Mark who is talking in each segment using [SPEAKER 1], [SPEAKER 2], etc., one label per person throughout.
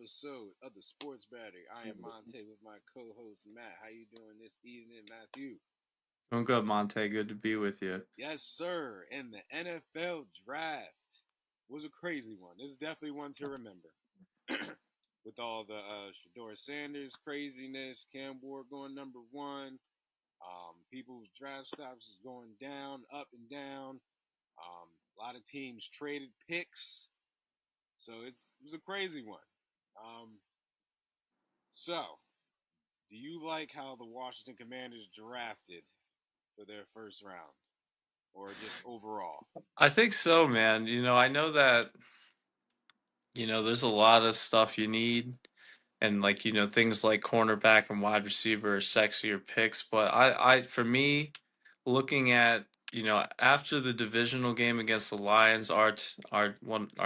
[SPEAKER 1] episode of the Sports Battery. I am Monte with my co-host Matt. How you doing this evening, Matthew?
[SPEAKER 2] I'm good, Monte. Good to be with you.
[SPEAKER 1] Yes, sir. And the NFL draft was a crazy one. This is definitely one to remember. With all the Shador Sanders craziness, Cam Ward going number one, people's draft stops is going down, up and down. A lot of teams traded picks, so it was a crazy one. Um, so Do you like how the Washington Commanders drafted for their first round, or just overall?
[SPEAKER 2] I think so, man. I know that, there's a lot of stuff you need, and things like cornerback and wide receiver are sexier picks. But for me, looking at, after the divisional game against the Lions, our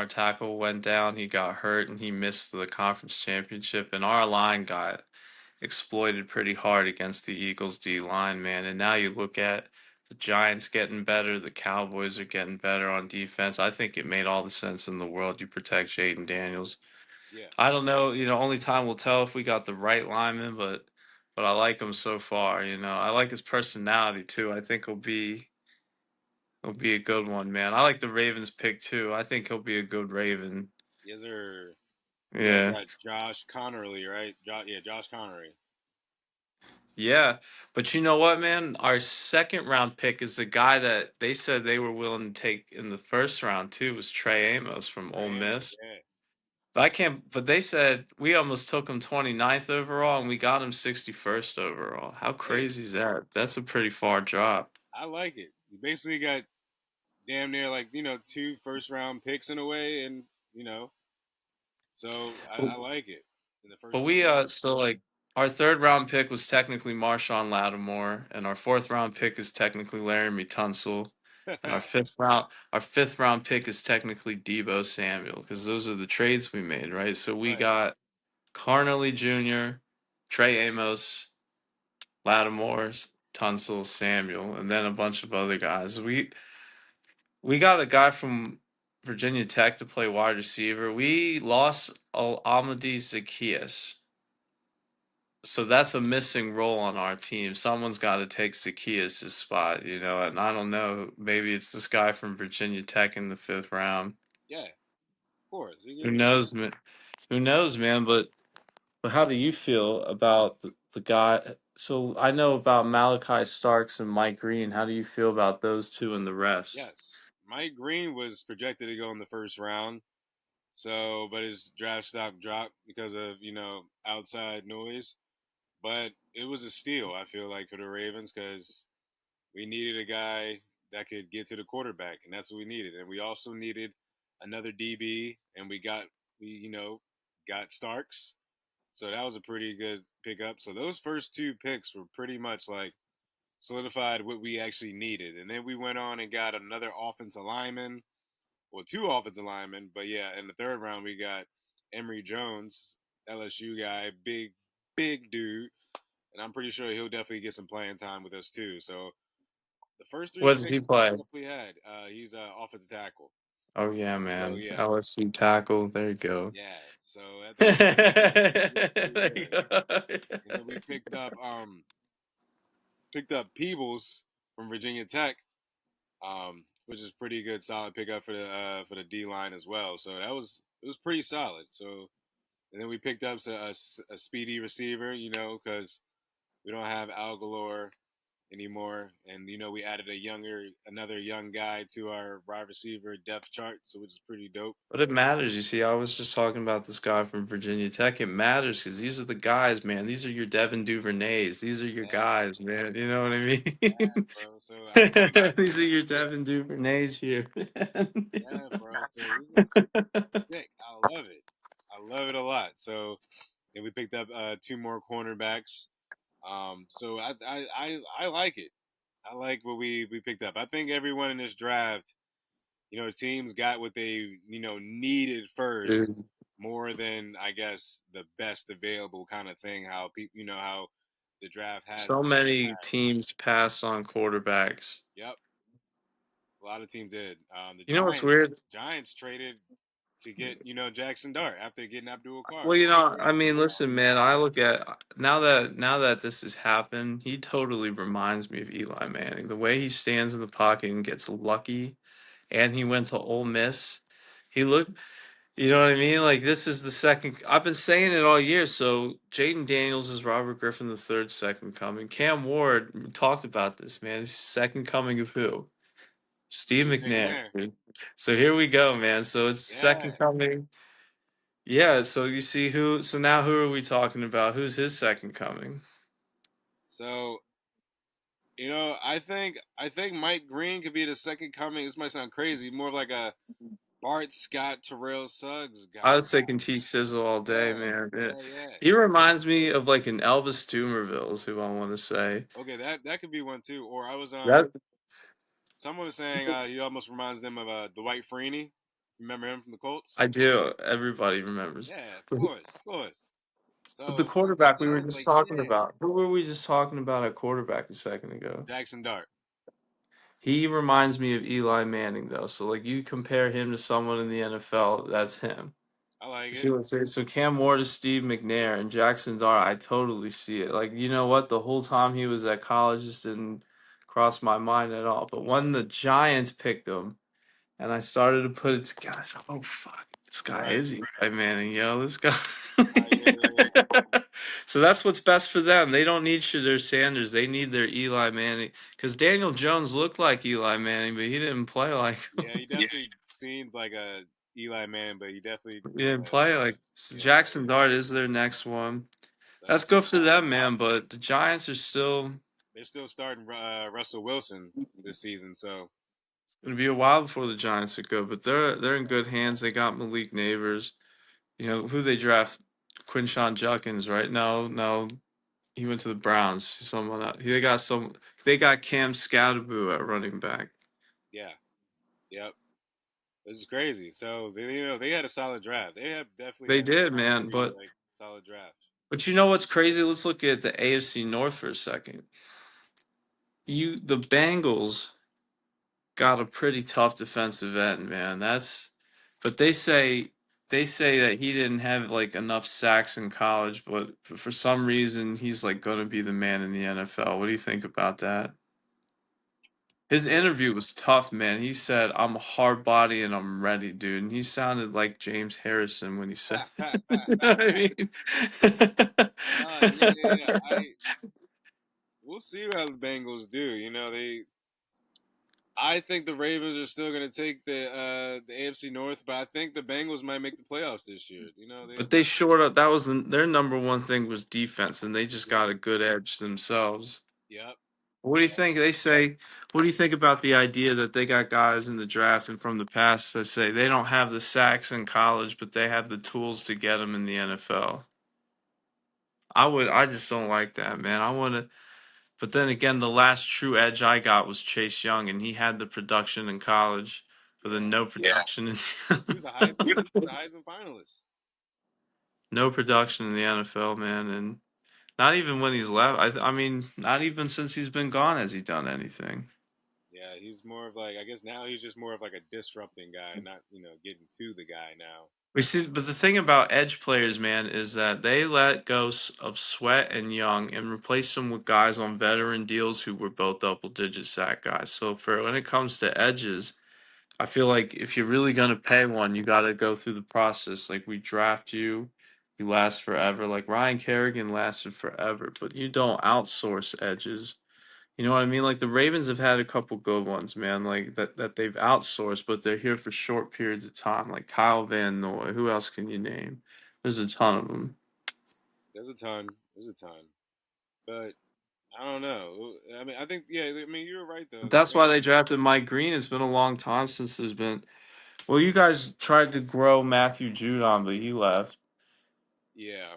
[SPEAKER 2] tackle went down. He got hurt and he missed the conference championship, and our line got exploited pretty hard against the Eagles D line, man. And now you look at the Giants getting better, the Cowboys are getting better on defense. I think it made all the sense in the world you protect Jaden Daniels.
[SPEAKER 1] Yeah,
[SPEAKER 2] I don't know, only time will tell if we got the right lineman, but I like him so far, I like his personality too. I think he'll be a good one, man. I like the Ravens pick too. I think he'll be a good Raven.
[SPEAKER 1] yes, sir. You guys
[SPEAKER 2] Yeah.
[SPEAKER 1] got Josh Connerly, right? Yeah, Josh Connery.
[SPEAKER 2] Yeah, but you know what, man? Our second round pick is the guy that they said they were willing to take in the first round too. Was Trey Amos from Ole
[SPEAKER 1] Amos,
[SPEAKER 2] Miss.
[SPEAKER 1] yeah,
[SPEAKER 2] But I can't. But they said we almost took him 29th overall, and we got him 61st overall. How
[SPEAKER 1] hey,
[SPEAKER 2] crazy is that? That's a pretty far drop.
[SPEAKER 1] I like it. You basically got damn near like two first round picks in a way, and you know, so I like it in the
[SPEAKER 2] But
[SPEAKER 1] first two
[SPEAKER 2] we
[SPEAKER 1] rounds.
[SPEAKER 2] so like our third round pick was technically Marshawn Lattimore, and our fourth round pick is technically Laramie Tunsil, and our fifth round pick is technically Debo Samuel, because those are the trades we made, right? So we
[SPEAKER 1] Right.
[SPEAKER 2] got Carnley Jr., Trey Amos, Lattimore, Tunsil, Samuel, and then a bunch of other guys. We got a guy from Virginia Tech to play wide receiver. We lost Almadi Zacchaeus, so that's a missing role on our team. Someone's got to take Zacchaeus' spot, and I don't know. Maybe it's this guy from Virginia Tech in the fifth round.
[SPEAKER 1] Yeah, of course.
[SPEAKER 2] Who knows, man? Who knows, man? But how do you feel about the guy? So I know about Malachi Starks and Mike Green. How do you feel about those two and the rest?
[SPEAKER 1] Yes, Mike Green was projected to go in the first round. So, but his draft stock dropped because of outside noise. But it was a steal. I feel like for the Ravens because we needed a guy that could get to the quarterback, and that's what we needed. And we also needed another DB, and we got Starks. So that was a pretty good pickup. So those first two picks were pretty much like solidified what we actually needed. And then we went on and got another offensive lineman, well, two offensive linemen, but yeah, in the third round we got Emory Jones, LSU guy, big dude, and I'm pretty sure he'll definitely get some playing time with us too. So the first three
[SPEAKER 2] What does he
[SPEAKER 1] picks
[SPEAKER 2] play?
[SPEAKER 1] definitely had. He's offensive tackle.
[SPEAKER 2] Oh yeah,
[SPEAKER 1] So
[SPEAKER 2] man.
[SPEAKER 1] yeah,
[SPEAKER 2] LSU tackle. There you go.
[SPEAKER 1] yeah. So at the pretty
[SPEAKER 2] There you
[SPEAKER 1] good.
[SPEAKER 2] go.
[SPEAKER 1] And then we picked up Peebles from Virginia Tech, which is pretty good, solid pickup for the D line as well. So it was pretty solid. So and then we picked up a speedy receiver, because we don't have Al Galore anymore, and we added another young guy to our wide receiver depth chart, so which is pretty dope.
[SPEAKER 2] But it matters. You see, I was just talking about this guy from Virginia Tech. It matters because these are the guys, man. These are your Devin Duvernays. These are your
[SPEAKER 1] Yeah,
[SPEAKER 2] guys, man. You know what I mean?
[SPEAKER 1] bro. So I like it.
[SPEAKER 2] These are your Devin Duvernays here, man.
[SPEAKER 1] Yeah, bro. So this is sick. I love it. I love it a lot. So and we picked up two more cornerbacks. So I like it. I like what we picked up. I think everyone in this draft, teams got what they needed first,
[SPEAKER 2] Dude,
[SPEAKER 1] more than I guess the best available kind of thing. How people, how the draft has.
[SPEAKER 2] so many teams pass on quarterbacks.
[SPEAKER 1] Yep, a lot of teams did. The
[SPEAKER 2] You know what's
[SPEAKER 1] Giants
[SPEAKER 2] weird?
[SPEAKER 1] Giants traded. to get Jackson Dart after getting Abdul Carr.
[SPEAKER 2] Well,
[SPEAKER 1] So
[SPEAKER 2] I mean, listen, man. I look at now that this has happened, he totally reminds me of Eli Manning. The way he stands in the pocket and gets lucky, and he went to Ole Miss. He looked, you know what I mean? Like this is the second. I've been saying it all year. So Jaden Daniels is Robert Griffin the third second coming. Cam Ward we talked about this, man. He's second coming of who? Steve
[SPEAKER 1] Steve
[SPEAKER 2] McNair,
[SPEAKER 1] McNair,
[SPEAKER 2] dude. So here we go, man. So it's
[SPEAKER 1] yeah.
[SPEAKER 2] second coming. Yeah, so you see who so now who are we talking about? Who's his second coming?
[SPEAKER 1] So I think Mike Green could be the second coming. This might sound crazy, more of like a Bart Scott, Terrell Suggs
[SPEAKER 2] I
[SPEAKER 1] guy.
[SPEAKER 2] was thinking T Sizzle all day,
[SPEAKER 1] Yeah,
[SPEAKER 2] man. Yeah.
[SPEAKER 1] yeah, yeah.
[SPEAKER 2] He reminds me of like an Elvis Dumerville is who I want to say.
[SPEAKER 1] Okay, that could be one too. Or I was
[SPEAKER 2] That
[SPEAKER 1] someone was saying he almost reminds them of Dwight Freeney. Remember him from the Colts?
[SPEAKER 2] I do. Everybody remembers.
[SPEAKER 1] Yeah, of
[SPEAKER 2] But,
[SPEAKER 1] course, of course.
[SPEAKER 2] but the
[SPEAKER 1] So
[SPEAKER 2] quarterback we
[SPEAKER 1] something I
[SPEAKER 2] were
[SPEAKER 1] was
[SPEAKER 2] just
[SPEAKER 1] like,
[SPEAKER 2] talking
[SPEAKER 1] yeah,
[SPEAKER 2] about. Who were we just talking about at quarterback a second ago?
[SPEAKER 1] Jackson Dart.
[SPEAKER 2] He reminds me of Eli Manning though. So like you compare him to someone in the NFL, that's him.
[SPEAKER 1] I like
[SPEAKER 2] See
[SPEAKER 1] it.
[SPEAKER 2] what I'm saying? So Cam Ward is Steve McNair and Jackson Dart. I totally see it. Like you know what? The whole time he was at college, just didn't cross my mind at all. But when the Giants picked him, and I started to put it together, I said, "Oh fuck, this guy
[SPEAKER 1] Right.
[SPEAKER 2] is Eli Manning, yo, this guy."
[SPEAKER 1] Yeah, yeah, yeah.
[SPEAKER 2] So that's what's best for them. They don't need Shadur Sanders. They need their Eli Manning. Because Daniel Jones looked like Eli Manning, but he didn't play like
[SPEAKER 1] Yeah,
[SPEAKER 2] him.
[SPEAKER 1] he definitely seemed like a Eli Manning, but he definitely
[SPEAKER 2] He didn't play like
[SPEAKER 1] yeah.
[SPEAKER 2] Jackson Dart is their next one. That's
[SPEAKER 1] That's
[SPEAKER 2] good for them, man. But the Giants are still
[SPEAKER 1] they're still starting Russell Wilson this season, so
[SPEAKER 2] going to be a while before the Giants are good. But they're in good hands. They got Malik Neighbors. You know who they draft? Quinshawn Judkins, right? No, he went to the Browns. Someone else. They got some. They got Cam Scadaboo at running back.
[SPEAKER 1] yeah, yep. This is crazy. So they had a solid draft. They have definitely
[SPEAKER 2] They
[SPEAKER 1] had
[SPEAKER 2] did,
[SPEAKER 1] two,
[SPEAKER 2] man.
[SPEAKER 1] three
[SPEAKER 2] But
[SPEAKER 1] like solid drafts.
[SPEAKER 2] you know what's crazy? Let's look at the AFC North for a second. The Bengals got a pretty tough defensive end, man. But they say that he didn't have like enough sacks in college, but for some reason he's like going to be the man in the NFL. What do you think about that? His interview was tough, man. He said, "I'm a hard body and I'm ready, dude." And he sounded like James Harrison when he said, "You know what I mean?"
[SPEAKER 1] Yeah, yeah, yeah. We'll see how the Bengals do. I think the Ravens are still going to take the AFC North, but I think the Bengals might make the playoffs this year.
[SPEAKER 2] But they short up. That was their number one thing was defense, and they just
[SPEAKER 1] Yep,
[SPEAKER 2] got a good edge themselves.
[SPEAKER 1] yep.
[SPEAKER 2] What do you think? They say. What do you think about the idea that they got guys in the draft and from the past that say they don't have the sacks in college, but they have the tools to get them in the NFL? I just don't like that, man. I want to. But then again, the last true edge I got was Chase Young, and he had the production in college, but then
[SPEAKER 1] Yeah,
[SPEAKER 2] no production in
[SPEAKER 1] he was a Heisman. He was a Heisman finalist.
[SPEAKER 2] no production in the NFL, man. And not even when he's left. I mean, not even since he's been gone has he done anything.
[SPEAKER 1] Yeah, he's more of like I guess now he's just more of like a disrupting guy, not getting to the guy now.
[SPEAKER 2] We see, but the thing about edge players, man, is that they let go of Sweat and Young and replace them with guys on veteran deals who were both double-digit sack guys. So for when it comes to edges, I feel like if you're really gonna pay one, you got to go through the process. Like we draft you, you last forever. Like Ryan Kerrigan lasted forever, but you don't outsource edges. You know what I mean? Like the Ravens have had a couple good ones, man. Like that they've outsourced, but they're here for short periods of time. Like Kyle Van Noy. Who else can you name? There's a ton of them.
[SPEAKER 1] There's a ton. There's a ton. But I don't know. I mean, I think yeah. I mean, you're right though.
[SPEAKER 2] But
[SPEAKER 1] The
[SPEAKER 2] that's why they
[SPEAKER 1] Ravens.
[SPEAKER 2] drafted Mike Green. It's been a long time since there's been. Well, you guys tried to grow Matthew Judon, but he left.
[SPEAKER 1] Yeah.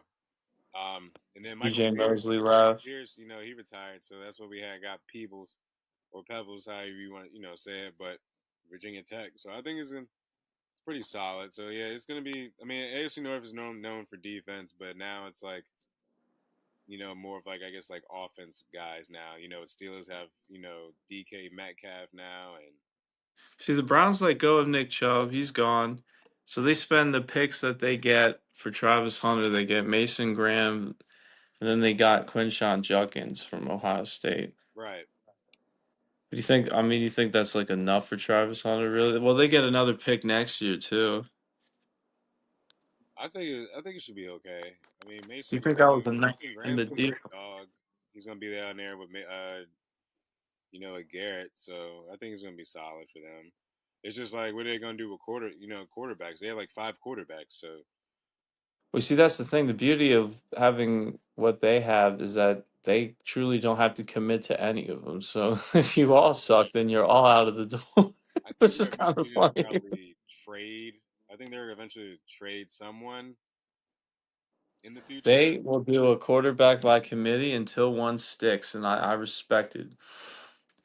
[SPEAKER 1] And then Michael
[SPEAKER 2] CJ
[SPEAKER 1] Pierce.
[SPEAKER 2] Mosley
[SPEAKER 1] Michael
[SPEAKER 2] left.
[SPEAKER 1] Pierce. He retired, so that's what we had. Got Peebles or Pebbles, however you want, say it. But Virginia Tech. So I think it's pretty solid. So yeah, it's gonna be. I mean, AFC North is known for defense, but now it's like more of like I guess like offensive guys now. Steelers have DK Metcalf now, and
[SPEAKER 2] See, the Browns let go of Nick Chubb. He's gone. So they spend the picks that they get for Travis Hunter. They get Mason Graham, and then they got Quinshawn Judkins from Ohio State.
[SPEAKER 1] Right.
[SPEAKER 2] Do you think? I mean, you think that's like enough for Travis Hunter? Really? Well, they get another pick next year too.
[SPEAKER 1] I think it should be okay. I mean,
[SPEAKER 2] You think that was enough
[SPEAKER 1] Mason
[SPEAKER 2] in the
[SPEAKER 1] Graham's gonna be
[SPEAKER 2] deal?
[SPEAKER 1] a dog. He's gonna be down there with with Garrett. So I think it's gonna be solid for them. It's just like what are they gonna do with quarterbacks? They have like five quarterbacks. So
[SPEAKER 2] Well, see, that's the thing. The beauty of having what they have is that they truly don't have to commit to any of them. So if you all suck, then you're all out of the door,
[SPEAKER 1] I think
[SPEAKER 2] which is
[SPEAKER 1] they're
[SPEAKER 2] kind of
[SPEAKER 1] eventually gonna
[SPEAKER 2] funny.
[SPEAKER 1] probably trade. I think they're eventually gonna trade someone in the future.
[SPEAKER 2] They will do a quarterback by committee until one sticks, and I respect it.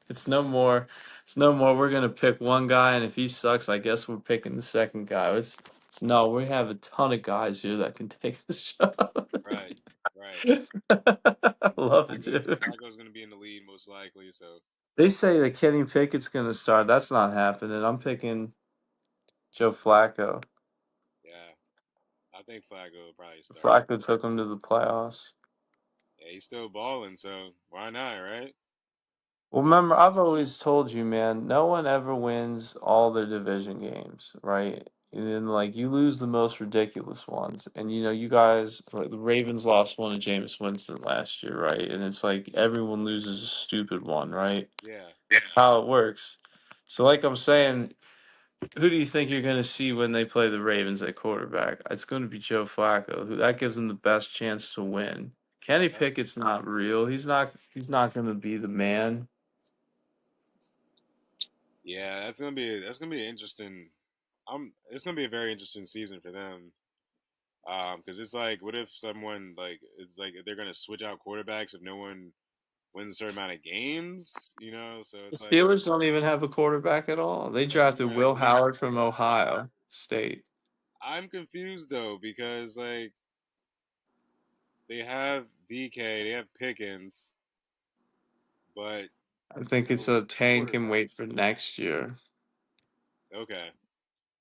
[SPEAKER 2] It's no more. It's no more. We're gonna pick one guy, and if he sucks, I guess we're picking the second guy. It's no. We have a ton of guys here that can take this job.
[SPEAKER 1] Right. Right.
[SPEAKER 2] I love it, dude.
[SPEAKER 1] Flacco's gonna be in the lead most likely. So
[SPEAKER 2] They say that Kenny Pickett's gonna start. That's not happening. I'm picking Joe Flacco.
[SPEAKER 1] yeah, I think Flacco will probably start.
[SPEAKER 2] Flacco took him to the playoffs.
[SPEAKER 1] Yeah, he's still balling. So why not? Right.
[SPEAKER 2] Well, remember, I've always told you, man, no one ever wins all their division games, right? And then, like, you lose the most ridiculous ones. And, you guys, like, the Ravens lost one to Jameis Winston last year, right? And it's like everyone loses a stupid one, right?
[SPEAKER 1] Yeah.
[SPEAKER 2] Yeah. How it works. So, like I'm saying, who do you think you're going to see when they play the Ravens at quarterback? It's going to be Joe Flacco. Who that gives them the best chance to win. Kenny
[SPEAKER 1] Yep.
[SPEAKER 2] Pickett's not real. He's not. He's not going to be the man.
[SPEAKER 1] Yeah, that's gonna be interesting. It's gonna be a very interesting season for them. Because it's like, what if someone like it's like they're gonna switch out quarterbacks if no one wins a certain amount of games? So
[SPEAKER 2] The
[SPEAKER 1] it's like
[SPEAKER 2] Steelers don't even have a quarterback at all. They drafted
[SPEAKER 1] right.
[SPEAKER 2] Will Howard from Ohio State.
[SPEAKER 1] I'm confused though because like they have DK, they have Pickens, but
[SPEAKER 2] I think it's
[SPEAKER 1] no
[SPEAKER 2] a tank and
[SPEAKER 1] quarterback.
[SPEAKER 2] wait for next year.
[SPEAKER 1] Okay.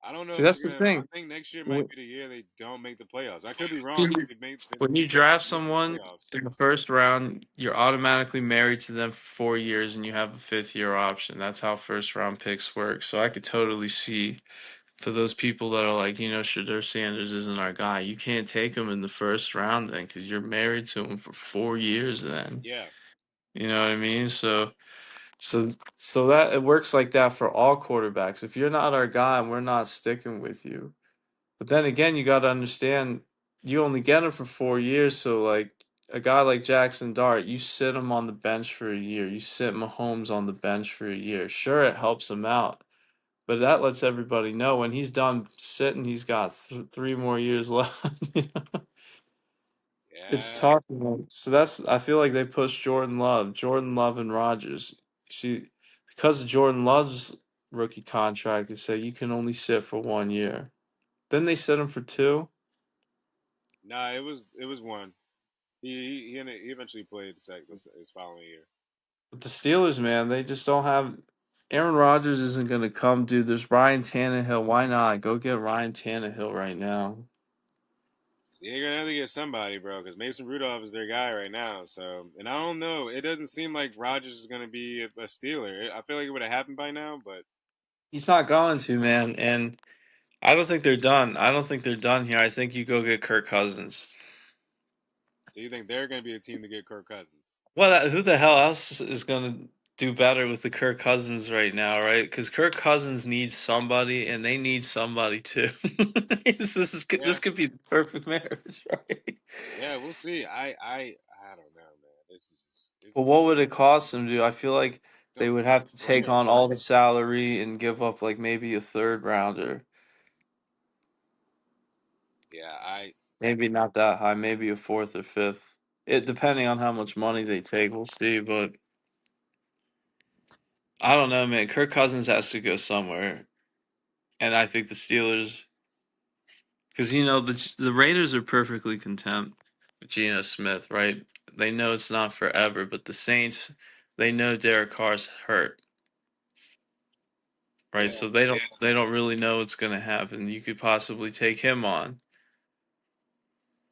[SPEAKER 1] I don't know
[SPEAKER 2] See,
[SPEAKER 1] if
[SPEAKER 2] that's
[SPEAKER 1] they're
[SPEAKER 2] the
[SPEAKER 1] gonna. I
[SPEAKER 2] thing.
[SPEAKER 1] think next year might
[SPEAKER 2] When
[SPEAKER 1] be the year they don't make the playoffs. I could be wrong.
[SPEAKER 2] you
[SPEAKER 1] They
[SPEAKER 2] when you
[SPEAKER 1] might
[SPEAKER 2] draft
[SPEAKER 1] make the
[SPEAKER 2] someone
[SPEAKER 1] playoffs.
[SPEAKER 2] in the first round, you're automatically married to them for 4 years and you have a fifth year option. That's how first round picks work. So I could totally see for those people that are like, Shadur Sanders isn't our guy. You can't take him in the first round then because you're married to him for 4 years then.
[SPEAKER 1] Yeah.
[SPEAKER 2] You know what I mean? So that it works like that for all quarterbacks. If you're not our guy, we're not sticking with you. But then again, you got to understand you only get him for 4 years. So like a guy like Jackson Dart, you sit him on the bench for a year. You sit Mahomes on the bench for a year. Sure, it helps him out, but that lets everybody know when he's done sitting, he's got 3 more years left. It's
[SPEAKER 1] Yeah.
[SPEAKER 2] tough, man. So that's I feel like they pushed Jordan Love and Rodgers. See, because of Jordan Love's rookie contract, they say you can only sit for 1 year. Then they sit him for two.
[SPEAKER 1] Nah, it was one. He eventually played his following year.
[SPEAKER 2] But the Steelers, man, they just don't have. Aaron Rodgers isn't going to come, dude. There's Ryan Tannehill. Why not? Go get Ryan Tannehill right now.
[SPEAKER 1] So you're gonna have to get somebody, bro, because Mason Rudolph is their guy right now. So, and I don't know. It doesn't seem like Rodgers is gonna be a Steeler. I feel like it would have happened by now, but
[SPEAKER 2] He's not going to, man. And I don't think they're done. I don't think they're done here. I think you go get Kirk Cousins.
[SPEAKER 1] so you think they're gonna be a team to get Kirk Cousins?
[SPEAKER 2] What? Who the hell else is going to do better with the Kirk Cousins right now, right? Because Kirk Cousins needs somebody, and they need somebody too. This
[SPEAKER 1] Yeah,
[SPEAKER 2] could be the perfect marriage, right?
[SPEAKER 1] yeah, we'll see. I don't know, man. This
[SPEAKER 2] But
[SPEAKER 1] is
[SPEAKER 2] what would it cost them, dude? I feel like they
[SPEAKER 1] gonna
[SPEAKER 2] would
[SPEAKER 1] cost
[SPEAKER 2] have to take
[SPEAKER 1] money.
[SPEAKER 2] on all the salary and give up like maybe a third rounder.
[SPEAKER 1] Yeah,
[SPEAKER 2] Maybe not that high, maybe a fourth or fifth. It depending on how much money they take, we'll see. But I don't know, man. Kirk Cousins has to go somewhere, and I think the Steelers, because the Raiders are perfectly content with Geno Smith, right? They know it's not forever, but the Saints, they know Derek Carr's hurt, right?
[SPEAKER 1] Yeah,
[SPEAKER 2] So they don't really know what's going to happen. You could possibly take him on.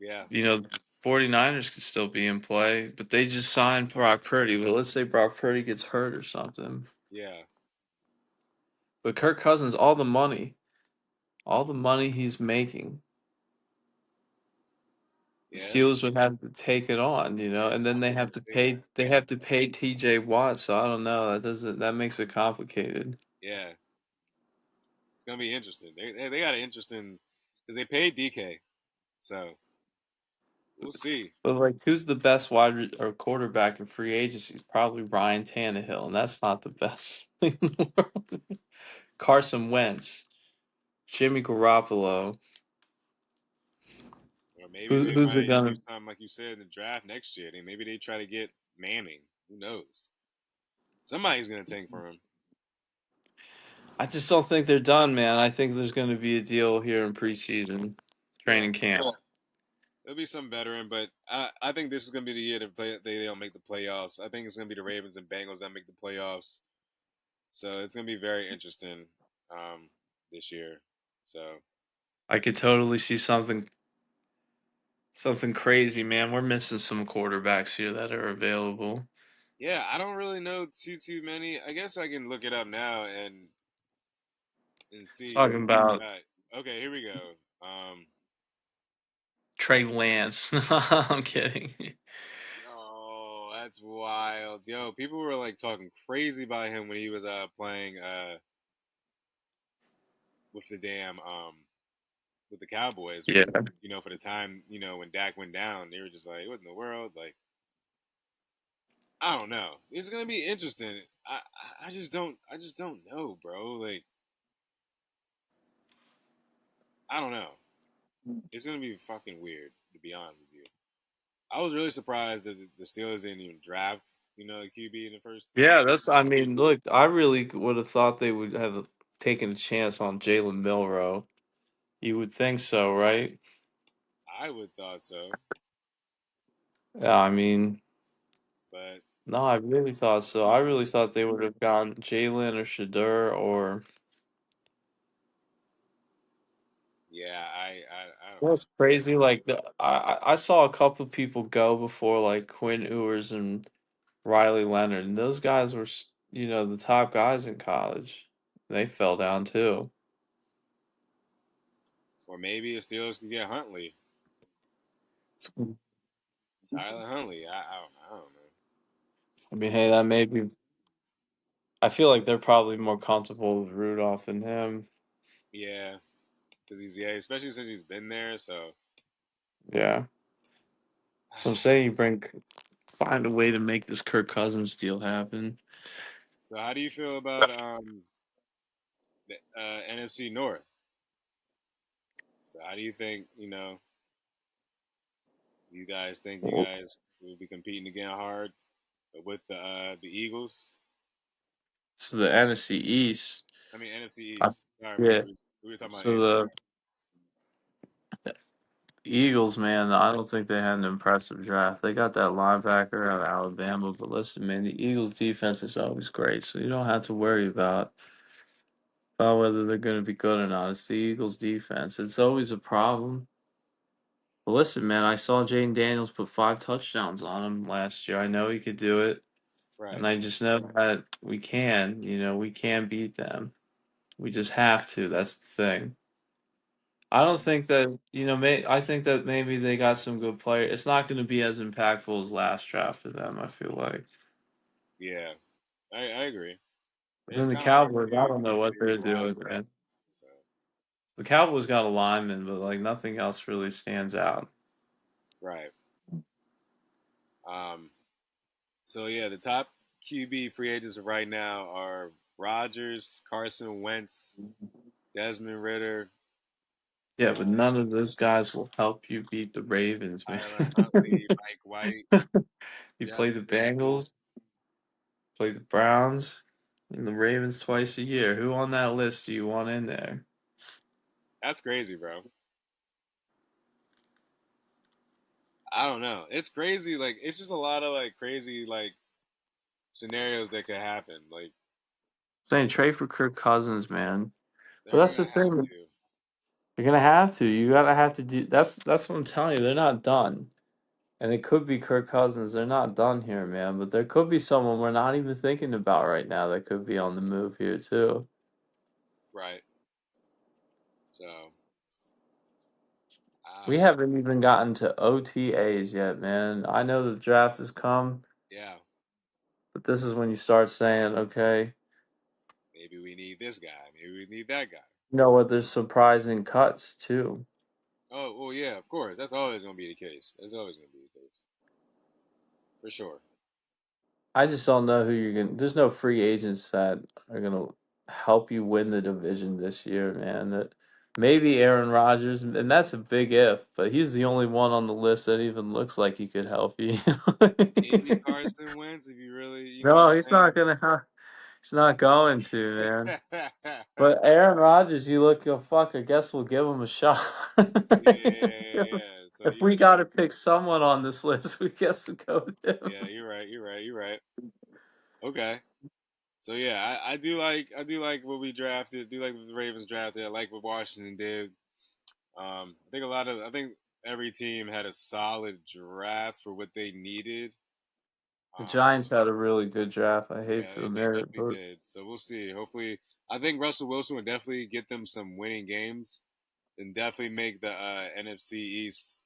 [SPEAKER 1] yeah,
[SPEAKER 2] You know, 49ers could still be in play, but they just signed Brock Purdy. But let's say Brock Purdy gets hurt or something.
[SPEAKER 1] yeah,
[SPEAKER 2] But Kirk Cousins, all the money he's making, the
[SPEAKER 1] yeah. That's
[SPEAKER 2] Steelers would have to take it on,
[SPEAKER 1] yeah.
[SPEAKER 2] and then they
[SPEAKER 1] That's
[SPEAKER 2] have
[SPEAKER 1] the
[SPEAKER 2] to
[SPEAKER 1] thing.
[SPEAKER 2] pay TJ Watt, so I don't know. That makes it complicated.
[SPEAKER 1] Yeah, it's gonna be interesting. They got an interesting because they paid DK, so we'll see.
[SPEAKER 2] But like, who's the best or quarterback in free agency? Probably Ryan Tannehill, and that's not the best in the world. Carson Wentz, Jimmy Garoppolo.
[SPEAKER 1] Or maybe they
[SPEAKER 2] Who's it
[SPEAKER 1] might do
[SPEAKER 2] gonna?
[SPEAKER 1] something like you said in the draft next year. Maybe they try to get Manning. Who knows? Somebody's gonna tank for him.
[SPEAKER 2] I just don't think they're done, man. I think there's going to be a deal here in preseason
[SPEAKER 1] Yeah,
[SPEAKER 2] training camp.
[SPEAKER 1] there'll be some veteran, but I think this is gonna be the year that they don't make the playoffs. I think it's gonna be the Ravens and Bengals that make the playoffs. So it's gonna be very interesting um, this year. So
[SPEAKER 2] I could totally see something crazy, man. We're missing some quarterbacks here that are available.
[SPEAKER 1] yeah, I don't really know too many. I guess I can look it up now and see
[SPEAKER 2] Talking about
[SPEAKER 1] who we got. Okay, here we go.
[SPEAKER 2] Trey Lance. I'm kidding.
[SPEAKER 1] Oh, that's wild. Yo, people were like talking crazy about him when he was playing with the damn with the Cowboys
[SPEAKER 2] Yeah.
[SPEAKER 1] when for the time when Dak went down, they were just like, what in the world? Like, I don't know. It's gonna be interesting. I just don't know, bro. Like, I don't know. It's gonna be fucking weird to be honest with you. I was really surprised that the Steelers didn't even draft a QB in the first.
[SPEAKER 2] Yeah, I mean, look, I really would have thought they would have taken a chance on Jalen Milrow. You would think so, right?
[SPEAKER 1] I would thought so,
[SPEAKER 2] Yeah, I mean,
[SPEAKER 1] but
[SPEAKER 2] no, I really thought so. I really thought they would have gone Jalen or Shadur or.
[SPEAKER 1] yeah, I don't
[SPEAKER 2] That's
[SPEAKER 1] know.
[SPEAKER 2] crazy. Like, I saw a couple people go before, like Quinn Ewers and Riley Leonard, and those guys were, the top guys in college. They fell down too.
[SPEAKER 1] Or maybe the Steelers could get Huntley, Tyler Huntley. I don't know.
[SPEAKER 2] I mean, hey, that may be. I feel like they're probably more comfortable with Rudolph than him.
[SPEAKER 1] Yeah, because especially since he's been there. So,
[SPEAKER 2] Yeah. So I'm saying find a way to make this Kirk Cousins deal happen.
[SPEAKER 1] so how do you feel about the NFC North? So how do you think you guys think you
[SPEAKER 2] Well,
[SPEAKER 1] guys will be competing again hard with the Eagles?
[SPEAKER 2] so the NFC East.
[SPEAKER 1] I mean NFC
[SPEAKER 2] I,
[SPEAKER 1] East. Sorry,
[SPEAKER 2] yeah.
[SPEAKER 1] we were talking about
[SPEAKER 2] So
[SPEAKER 1] AFC.
[SPEAKER 2] the Eagles, man, I don't think they had an impressive draft. They got that linebacker out of Alabama, but listen, man, the Eagles' defense is always great, so you don't have to worry about whether they're going to be good or not. It's the Eagles' defense. It's always a problem. But listen, man, I saw Jaden Daniels put 5 touchdowns on him last year. I know he could do it, and
[SPEAKER 1] Right.
[SPEAKER 2] I just know that we can. We can beat them. We just have to. That's the thing. I don't think that I think that maybe they got some good players. It's not going to be as impactful as last draft for them. I feel like.
[SPEAKER 1] Yeah, I agree.
[SPEAKER 2] But then
[SPEAKER 1] It's
[SPEAKER 2] the
[SPEAKER 1] kind of hard to
[SPEAKER 2] Cowboys, I
[SPEAKER 1] do
[SPEAKER 2] don't know
[SPEAKER 1] because of
[SPEAKER 2] what
[SPEAKER 1] the
[SPEAKER 2] they're doing,
[SPEAKER 1] roster.
[SPEAKER 2] man.
[SPEAKER 1] So
[SPEAKER 2] The Cowboys got a lineman, but like nothing else really stands out.
[SPEAKER 1] right. Um. So yeah, the top QB free agents right now are Rodgers, Carson Wentz, Desmond Ritter,
[SPEAKER 2] Yeah, but
[SPEAKER 1] um,
[SPEAKER 2] none of those guys will help you beat the Ravens, man.
[SPEAKER 1] Tyler Huntley, Mike White,
[SPEAKER 2] You
[SPEAKER 1] Jeff
[SPEAKER 2] play the
[SPEAKER 1] Wilson.
[SPEAKER 2] Bengals, play the Browns, and the Ravens twice a year. Who on that list do you want in there?
[SPEAKER 1] That's crazy, bro. I don't know. It's crazy. Like it's just a lot of like crazy like scenarios that could happen. Like
[SPEAKER 2] Saying trade for Kirk Cousins, man. But
[SPEAKER 1] They're
[SPEAKER 2] that's the
[SPEAKER 1] gonna have
[SPEAKER 2] thing.
[SPEAKER 1] to.
[SPEAKER 2] You're gonna have to. You gotta have to do. That's what I'm telling you. They're not done. And it could be Kirk Cousins. They're not done here, man. But there could be someone we're not even thinking about right now that could be on the move here too.
[SPEAKER 1] Right. So
[SPEAKER 2] We
[SPEAKER 1] um,
[SPEAKER 2] haven't even gotten to OTAs yet, man. I know the draft has come,
[SPEAKER 1] yeah,
[SPEAKER 2] but this is when you start saying, okay,
[SPEAKER 1] maybe we need this guy. Maybe we need that guy.
[SPEAKER 2] you know what? There's surprising cuts too.
[SPEAKER 1] Oh, well, yeah, of course. That's always gonna be the case. That's always gonna be the case for sure.
[SPEAKER 2] I just don't know who you're gonna. There's no free agents that are gonna help you win the division this year, man. That maybe Aaron Rodgers, and that's a big if, but he's the only one on the list that even looks like he could help you.
[SPEAKER 1] Maybe Carson Wentz, if you really, you know what
[SPEAKER 2] No, he's
[SPEAKER 1] I'm
[SPEAKER 2] not gonna. He's not going to, man.
[SPEAKER 1] saying?
[SPEAKER 2] But Aaron Rodgers, you look, oh, fuck. I guess we'll give him a shot.
[SPEAKER 1] Yeah. So
[SPEAKER 2] If
[SPEAKER 1] you,
[SPEAKER 2] we got to pick someone on this list, we guess we go with
[SPEAKER 1] yeah,
[SPEAKER 2] him.
[SPEAKER 1] you're right. You're right. You're right. Okay. So yeah, I do like what we drafted. Do like what the Ravens drafted. I like what Washington did. I think every team had a solid draft for what they needed.
[SPEAKER 2] The
[SPEAKER 1] Um,
[SPEAKER 2] Giants had a really good draft. I hate
[SPEAKER 1] yeah,
[SPEAKER 2] to
[SPEAKER 1] they
[SPEAKER 2] admit it,
[SPEAKER 1] definitely
[SPEAKER 2] but
[SPEAKER 1] did. So we'll see. Hopefully, I think Russell Wilson would definitely get them some winning games and definitely make the NFC East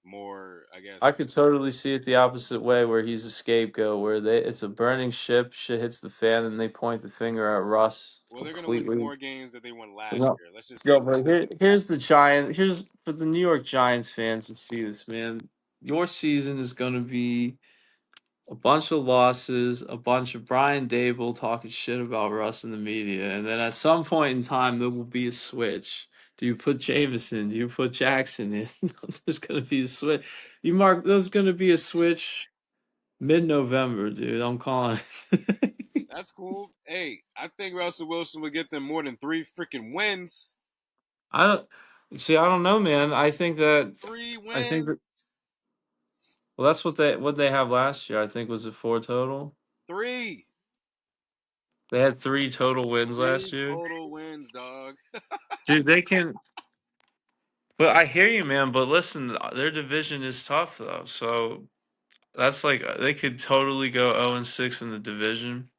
[SPEAKER 1] more, I guess.
[SPEAKER 2] I could totally see it the opposite way, where he's a scapegoat, where it's a burning ship, shit hits the fan, and they point the finger at Russ
[SPEAKER 1] Well, they're gonna win
[SPEAKER 2] completely.
[SPEAKER 1] more games than they won last
[SPEAKER 2] No,
[SPEAKER 1] year. Let's just say
[SPEAKER 2] no,
[SPEAKER 1] that.
[SPEAKER 2] but here's the Giant. Here's for the New York Giants fans to see this, man. Your season is going to be a bunch of losses, a bunch of Brian Dable talking shit about Russ in the media, and then at some point in time there will be a switch. Do you put Jameson? Do you put Jackson in? There's gonna be a switch. You mark there's gonna be a switch mid-November, dude. I'm calling it.
[SPEAKER 1] That's cool. Hey, I think Russell Wilson would get them more than three freaking wins.
[SPEAKER 2] I don't see. I don't know, man.
[SPEAKER 1] Three
[SPEAKER 2] I think
[SPEAKER 1] wins.
[SPEAKER 2] that well, that's what they have last year. I think was it four total.
[SPEAKER 1] Three.
[SPEAKER 2] They had three total wins last
[SPEAKER 1] Three
[SPEAKER 2] year.
[SPEAKER 1] total wins, dog.
[SPEAKER 2] Dude, they can. But I hear you, man. But listen, their division is tough though. So that's like they could totally go 0-6 in the division.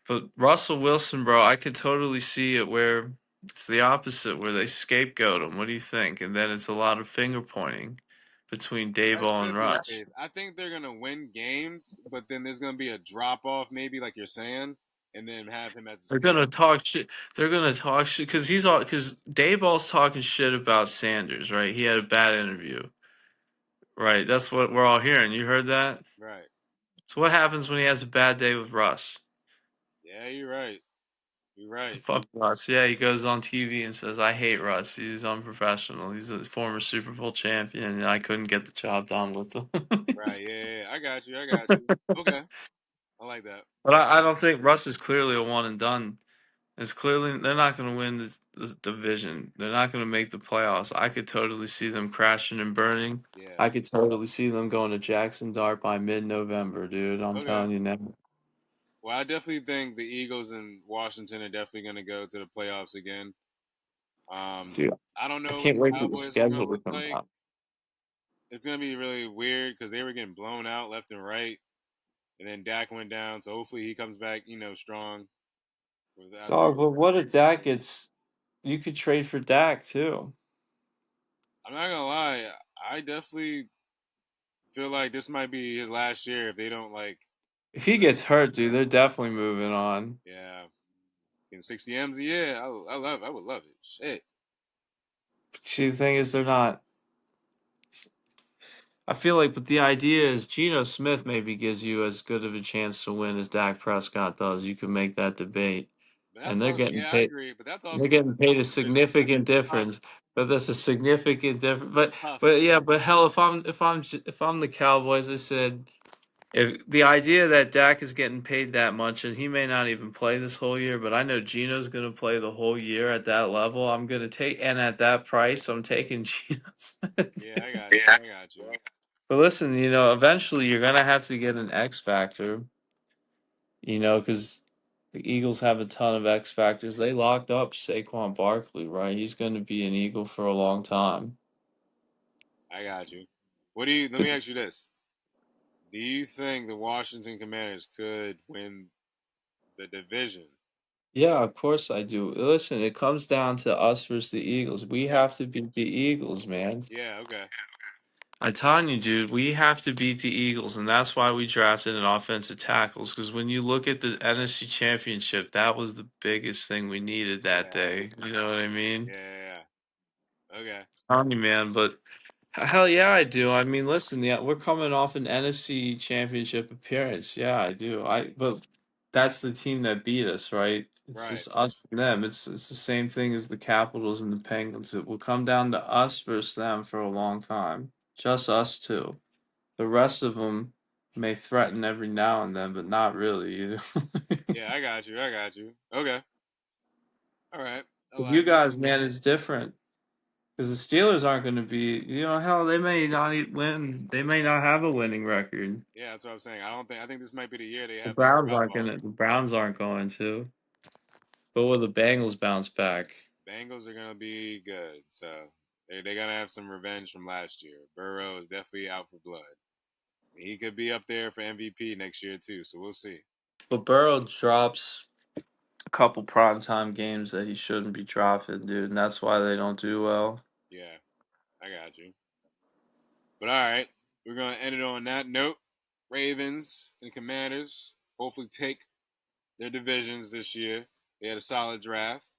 [SPEAKER 2] But Russell Wilson, bro, I could totally see it where it's the opposite, where they scapegoat him. What do you think? And then it's a lot of finger pointing between
[SPEAKER 1] That's
[SPEAKER 2] Dayball and
[SPEAKER 1] definitely the
[SPEAKER 2] Russ.
[SPEAKER 1] case. I think they're gonna win games, but then there's gonna be a drop off, maybe like you're saying, and then have him as a
[SPEAKER 2] They're gonna
[SPEAKER 1] scapegoat.
[SPEAKER 2] talk shit. They're gonna talk shit because he's all because Dayball's talking shit about Sanders, right? He had a bad interview, right? That's what we're all hearing. You heard that?
[SPEAKER 1] Right.
[SPEAKER 2] So what happens when he has a bad day with Russ?
[SPEAKER 1] Yeah, you're right. You're
[SPEAKER 2] So
[SPEAKER 1] right.
[SPEAKER 2] fuck Russ. Yeah, he goes on TV and says, "I hate Russ. He's unprofessional. He's a former Super Bowl champion, and I couldn't get the job done with him."
[SPEAKER 1] Right. Yeah, yeah, yeah. I got you. I got you. Okay. I like that.
[SPEAKER 2] But I don't think Russ is clearly a one and done. It's clearly they're not going to win this division. They're not going to make the playoffs. I could totally see them crashing and burning.
[SPEAKER 1] Yeah.
[SPEAKER 2] I could totally see them going to Jackson Dart by mid-November, dude. I'm
[SPEAKER 1] Okay.
[SPEAKER 2] telling you now.
[SPEAKER 1] Well, I definitely think the Eagles and Washington are definitely going to go to the playoffs again. Um,
[SPEAKER 2] Dude,
[SPEAKER 1] I don't
[SPEAKER 2] I
[SPEAKER 1] know what
[SPEAKER 2] can't
[SPEAKER 1] the
[SPEAKER 2] wait for the
[SPEAKER 1] Cowboys are going
[SPEAKER 2] schedule
[SPEAKER 1] to
[SPEAKER 2] to
[SPEAKER 1] look
[SPEAKER 2] come
[SPEAKER 1] like.
[SPEAKER 2] out.
[SPEAKER 1] It's going to be really weird because they were getting blown out left and right, and then Dak went down. So hopefully he comes back, strong after.
[SPEAKER 2] Dog, but what if Dak gets? You could trade for Dak too.
[SPEAKER 1] I'm not gonna lie, I definitely feel like this might be his last year if they don't like.
[SPEAKER 2] If he gets hurt, dude, they're definitely moving on.
[SPEAKER 1] Yeah, in 60 M's a year, I would love it. Shit.
[SPEAKER 2] See, the thing is, they're not. I feel like, but the idea is Geno Smith maybe gives you as good of a chance to win as Dak Prescott does. You can make that debate,
[SPEAKER 1] But
[SPEAKER 2] and
[SPEAKER 1] that's all. Yeah, I agree. But that's
[SPEAKER 2] they're
[SPEAKER 1] also
[SPEAKER 2] getting paid a
[SPEAKER 1] division.
[SPEAKER 2] significant
[SPEAKER 1] Tough,
[SPEAKER 2] difference. But that's a significant difference.
[SPEAKER 1] tough.
[SPEAKER 2] But yeah, but hell, if I'm the Cowboys, I said if the idea that Dak is getting paid that much and he may not even play this whole year, but I know Geno's going to play the whole year at that level. I'm going to take and at that price, I'm taking Geno Smith.
[SPEAKER 1] Yeah, I got you. I got you.
[SPEAKER 2] But listen, eventually you're gonna have to get an X factor, because The Eagles have a ton of X factors. They locked up Saquon Barkley, right? He's going to be an Eagle for a long time.
[SPEAKER 1] I got you. What do you? Let me ask you this: do you think the Washington Commanders could win the division?
[SPEAKER 2] Yeah, of course I do. Listen, it comes down to us versus the Eagles. We have to beat the Eagles, man.
[SPEAKER 1] Yeah. Okay.
[SPEAKER 2] I'm telling you, dude, we have to beat the Eagles, and that's why we drafted an offensive tackles. Because when you look at the NFC Championship, that was the biggest thing we needed that
[SPEAKER 1] Yeah.
[SPEAKER 2] day. You know what I mean?
[SPEAKER 1] Yeah. Yeah. Yeah. Okay.
[SPEAKER 2] Telling you, man, but hell yeah, I do. I mean, listen, yeah, we're coming off an NFC Championship appearance. Yeah, I do. But that's the team that beat us, right? It's
[SPEAKER 1] Right.
[SPEAKER 2] just us and them. It's the same thing as the Capitals and the Penguins. It will come down to us versus them for a long time. Just us two. The rest of them may threaten every now and then, but not really. You know?
[SPEAKER 1] Yeah. I got you. I got you. Okay. All right. I
[SPEAKER 2] But you
[SPEAKER 1] like it.
[SPEAKER 2] guys, man, it's different. Because the Steelers aren't going to be, hell, they may not win. They may not have a winning record.
[SPEAKER 1] Yeah, that's what I'm saying. I don't think. I think this might be the year they
[SPEAKER 2] The
[SPEAKER 1] have their
[SPEAKER 2] Browns aren't
[SPEAKER 1] drop
[SPEAKER 2] going
[SPEAKER 1] off.
[SPEAKER 2] to. The Browns aren't going to. But will the Bengals bounce back?
[SPEAKER 1] Bengals are gonna be good, so they gotta have some revenge from last year. Burrow is definitely out for blood. He could be up there for MVP next year too, so we'll see.
[SPEAKER 2] But Burrow drops a couple primetime games that he shouldn't be dropping, dude, and that's why they don't do well.
[SPEAKER 1] Yeah, I got you. But all right, we're gonna end it on that note. Ravens and Commanders hopefully take their divisions this year. They had a solid draft.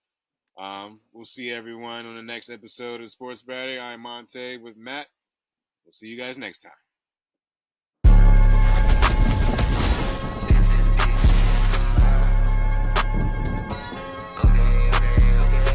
[SPEAKER 1] We'll see everyone on the next episode of Sports Betting. I'm Monte with Matt. We'll see you guys next time.